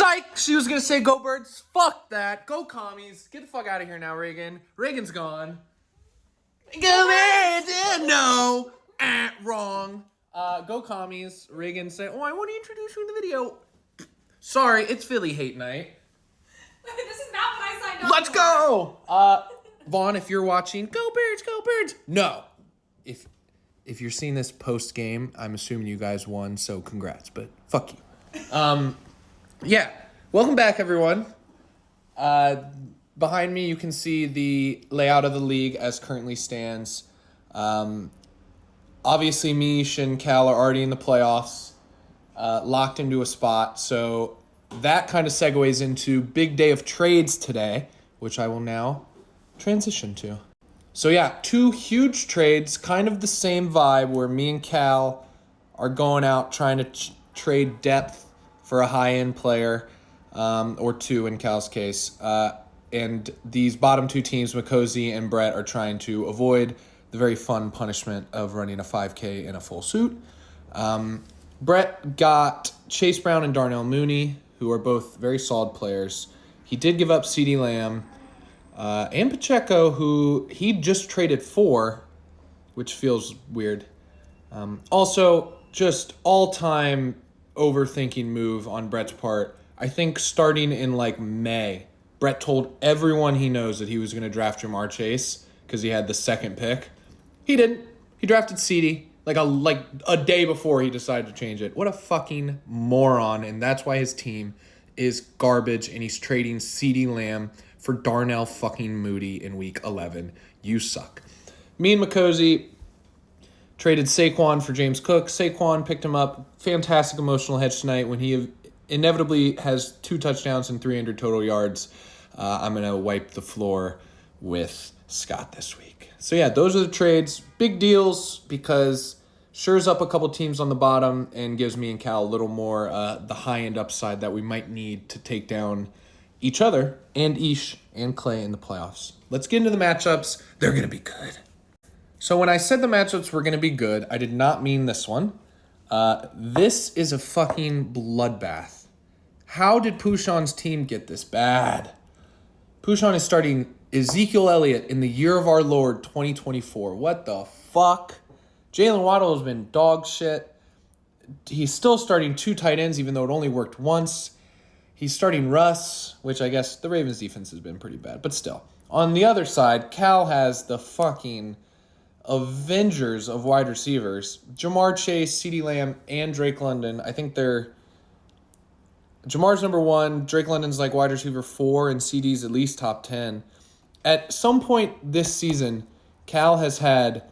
Psych! She was gonna say go Birds. Fuck that. Go Commies. Get the fuck out of here now, Reagan. Reagan's gone. Go Birds! No! Wrong. Go Commies. Reagan said, I want to introduce you in the video. Sorry, it's Philly hate night. This is not what I signed up Let's for. go! Vaughn, if you're watching, go Birds, go Birds! No. If you're seeing this post-game, I'm assuming you guys won, so congrats, but fuck you. Yeah. Welcome back, everyone. Behind me, you can see the layout of the league as currently stands. Obviously, Mish and Cal are already in the playoffs, locked into a spot. So that kind of segues into big day of trades today, which I will now transition to. So yeah, two huge trades, kind of the same vibe where me and Cal are going out trying to trade depth for a high-end player, or two in Cal's case. And these bottom two teams, Makozy and Brett, are trying to avoid the very fun punishment of running a 5K in a full suit. Brett got Chase Brown and Darnell Mooney, who are both very solid players. He did give up CeeDee Lamb and Pacheco, who he just traded for, which feels weird. Also, just all-time overthinking move on Brett's part. I think starting in like May, Brett told everyone he knows that he was going to draft Ja'Marr Chase because he had the second pick. He didn't. He drafted CeeDee like a day before he decided to change it. What a fucking moron, and that's why his team is garbage, and he's trading CeeDee Lamb for Darnell fucking Mooney in week 11. You suck. Me and Makozy traded Saquon for James Cook. Saquon picked him up. Fantastic emotional hedge tonight when he inevitably has 2 touchdowns and 300 total yards. I'm going to wipe the floor with Scott this week. So yeah, those are the trades. Big deals because shores up a couple teams on the bottom and gives me and Cal a little more the high-end upside that we might need to take down each other and Ish and Clay in the playoffs. Let's get into the matchups. They're going to be good. So when I said the matchups were going to be good, I did not mean this one. This is a fucking bloodbath. How did Pushan's team get this bad? Pushan is starting Ezekiel Elliott in the year of our Lord 2024. What the fuck? Jalen Waddle has been dog shit. He's still starting 2 tight ends, even though it only worked once. He's starting Russ, which I guess the Ravens defense has been pretty bad, but still. On the other side, Cal has the fucking Avengers of wide receivers. Ja'Marr Chase, CeeDee Lamb, and Drake London. I think Jamar's number 1, Drake London's like wide receiver 4, and CeeDee's at least top 10. At some point this season, Cal has had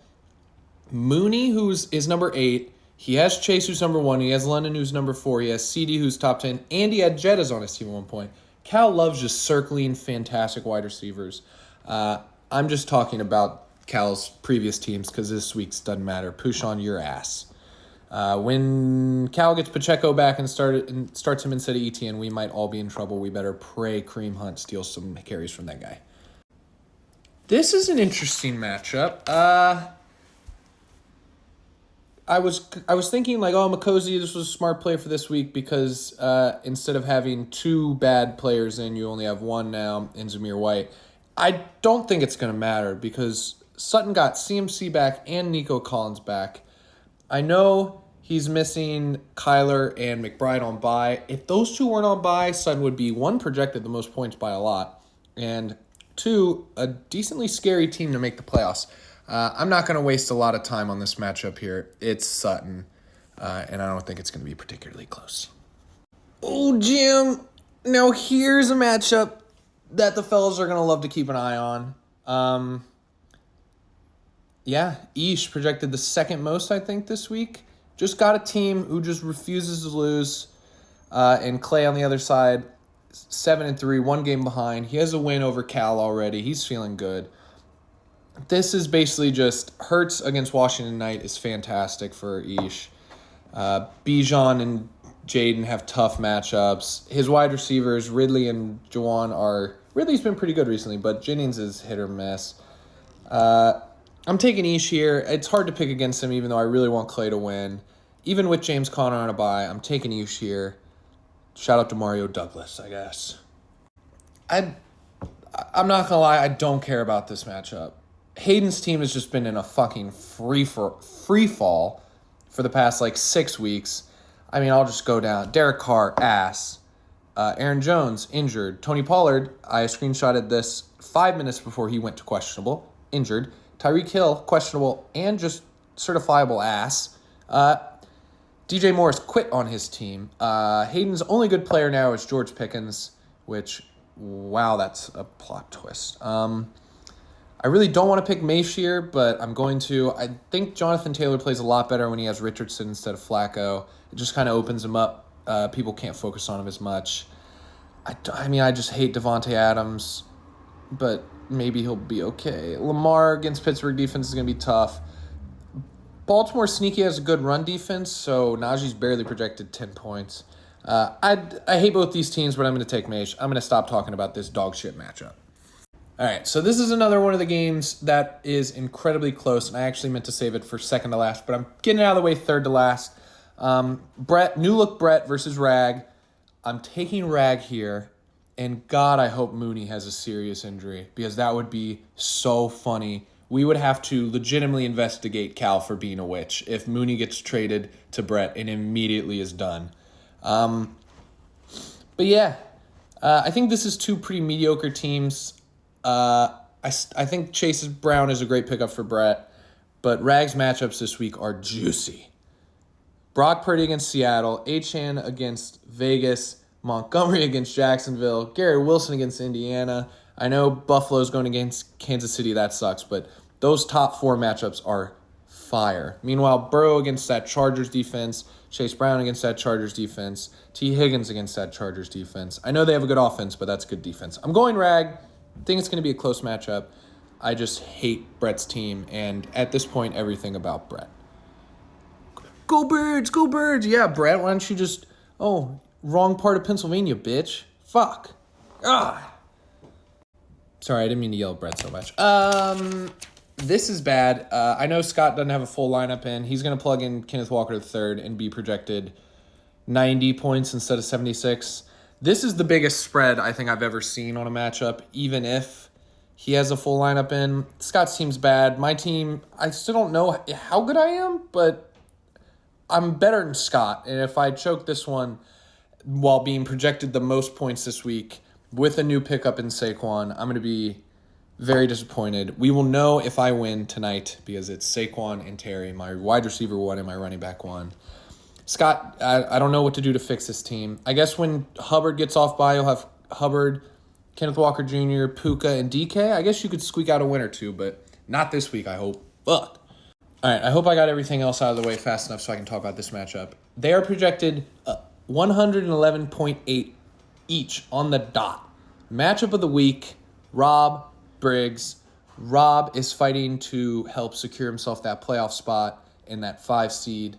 Mooney, is number 8. He has Chase, who's number 1. He has London, who's number 4. He has CeeDee, who's top 10. And he had Jettas on his team at one point. Cal loves just circling fantastic wide receivers. I'm just talking about Cal's previous teams because this week's doesn't matter. Push on your ass. When Cal gets Pacheco back and starts him instead of ETN, we might all be in trouble. We better pray Kareem Hunt steals some carries from that guy. This is an interesting matchup. I was thinking like, Makozy, this was a smart play for this week because instead of having 2 bad players in, you only have 1 now in Zamir White. I don't think it's going to matter because Sutton got CMC back and Nico Collins back. I know he's missing Kyler and McBride on bye. If those 2 weren't on bye, Sutton would be 1, projected the most points by a lot, and 2, a decently scary team to make the playoffs. I'm not going to waste a lot of time on this matchup here. It's Sutton, and I don't think it's going to be particularly close. Oh, Jim. Now here's a matchup that the fellas are going to love to keep an eye on. Yeah, Ish projected the second most, I think, this week. Just got a team who just refuses to lose. And Clay on the other side, 7-3, 1 game behind. He has a win over Cal already. He's feeling good. This is basically just Hurts against Washington Knight is fantastic for Ish. Bijan and Jaden have tough matchups. His wide receivers, Ridley and Juwan, Ridley's been pretty good recently, but Jennings is hit or miss. I'm taking Ish here. It's hard to pick against him, even though I really want Clay to win. Even with James Conner on a bye, I'm taking Ish here. Shout out to Mario Douglas, I guess. I'm not gonna lie, I don't care about this matchup. Hayden's team has just been in a fucking free fall for the past 6 weeks. I mean, I'll just go down. Derek Carr, ass. Aaron Jones, injured. Tony Pollard, I screenshotted this 5 minutes before he went to questionable, injured. Tyreek Hill, questionable and just certifiable ass. DJ Morris quit on his team. Hayden's only good player now is George Pickens, which, wow, that's a plot twist. I really don't want to pick Mayfield, but I'm going to. I think Jonathan Taylor plays a lot better when he has Richardson instead of Flacco. It just kind of opens him up. People can't focus on him as much. I mean, I just hate Devontae Adams, but maybe he'll be okay. Lamar against Pittsburgh defense is going to be tough. Baltimore sneaky has a good run defense, so Najee's barely projected 10 points. I hate both these teams, but I'm going to take Mage. I'm going to stop talking about this dog shit matchup. All right, so this is another one of the games that is incredibly close, and I actually meant to save it for second to last, but I'm getting it out of the way third to last. New look Brett versus Rag. I'm taking Rag here, and God, I hope Mooney has a serious injury, because that would be so funny. We would have to legitimately investigate Cal for being a witch if Mooney gets traded to Brett and immediately is done. But yeah, I think this is two pretty mediocre teams. I think Chase Brown is a great pickup for Brett, but Rag's matchups this week are juicy. Brock Purdy against Seattle, Achane against Vegas, Montgomery against Jacksonville, Garrett Wilson against Indiana. I know Buffalo's going against Kansas City, that sucks, but those top 4 matchups are fire. Meanwhile, Burrow against that Chargers defense, Chase Brown against that Chargers defense, T. Higgins against that Chargers defense. I know they have a good offense, but that's good defense. I'm going Rag. I think it's going to be a close matchup. I just hate Brett's team, and at this point, everything about Brett. Go Birds, go Birds. Yeah, Brett, why don't you just... Oh, wrong part of Pennsylvania, bitch. Fuck. Ah. Sorry, I didn't mean to yell at Brett so much. This is bad. I know Scott doesn't have a full lineup in. He's going to plug in Kenneth Walker III and be projected 90 points instead of 76. This is the biggest spread I think I've ever seen on a matchup, even if he has a full lineup in. Scott's team's bad. My team, I still don't know how good I am, but I'm better than Scott. And if I choke this one while being projected the most points this week with a new pickup in Saquon, I'm going to be very disappointed. We will know if I win tonight because it's Saquon and Terry, my wide receiver 1 and my running back 1. Scott, I don't know what to do to fix this team. I guess when Hubbard gets off by, you'll have Hubbard, Kenneth Walker Jr., Puka, and DK. I guess you could squeak out a win or two, but not this week, I hope. Fuck. All right, I hope I got everything else out of the way fast enough so I can talk about this matchup. They are projected 111.8 each on the dot. Matchup of the week, Rob Briggs. Rob is fighting to help secure himself that playoff spot in that 5 seed,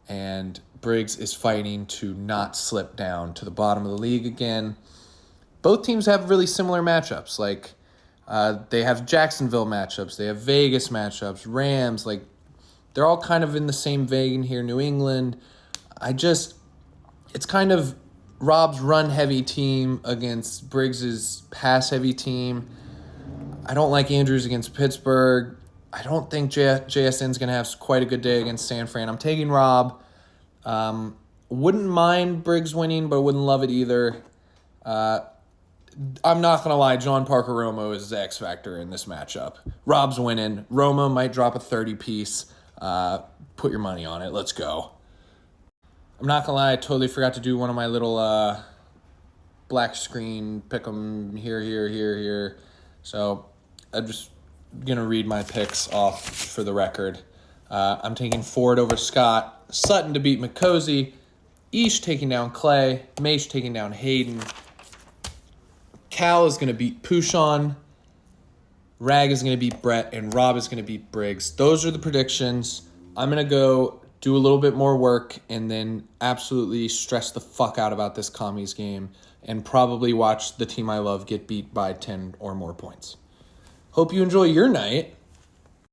and Briggs is fighting to not slip down to the bottom of the league again. Both teams have really similar matchups. They have Jacksonville matchups. They have Vegas matchups. Rams. They're all kind of in the same vein here. New England. It's kind of Rob's run-heavy team against Briggs's pass-heavy team. I don't like Andrews against Pittsburgh. I don't think JSN's going to have quite a good day against San Fran. I'm taking Rob. Wouldn't mind Briggs winning, but wouldn't love it either. I'm not going to lie, John Parker Romo is the X factor in this matchup. Rob's winning. Romo might drop a 30-piece. Put your money on it. Let's go. I'm not going to lie, I totally forgot to do one of my little black screen pick 'em here. So I'm just going to read my picks off for the record. I'm taking Ford over Scott, Sutton to beat McCosey, Ish taking down Clay, Mace taking down Hayden, Cal is going to beat Pouchon, Rag is going to beat Brett, and Rob is going to beat Briggs. Those are the predictions. I'm going to go do a little bit more work and then absolutely stress the fuck out about this commies game and probably watch the team I love get beat by 10 or more points. Hope you enjoy your night.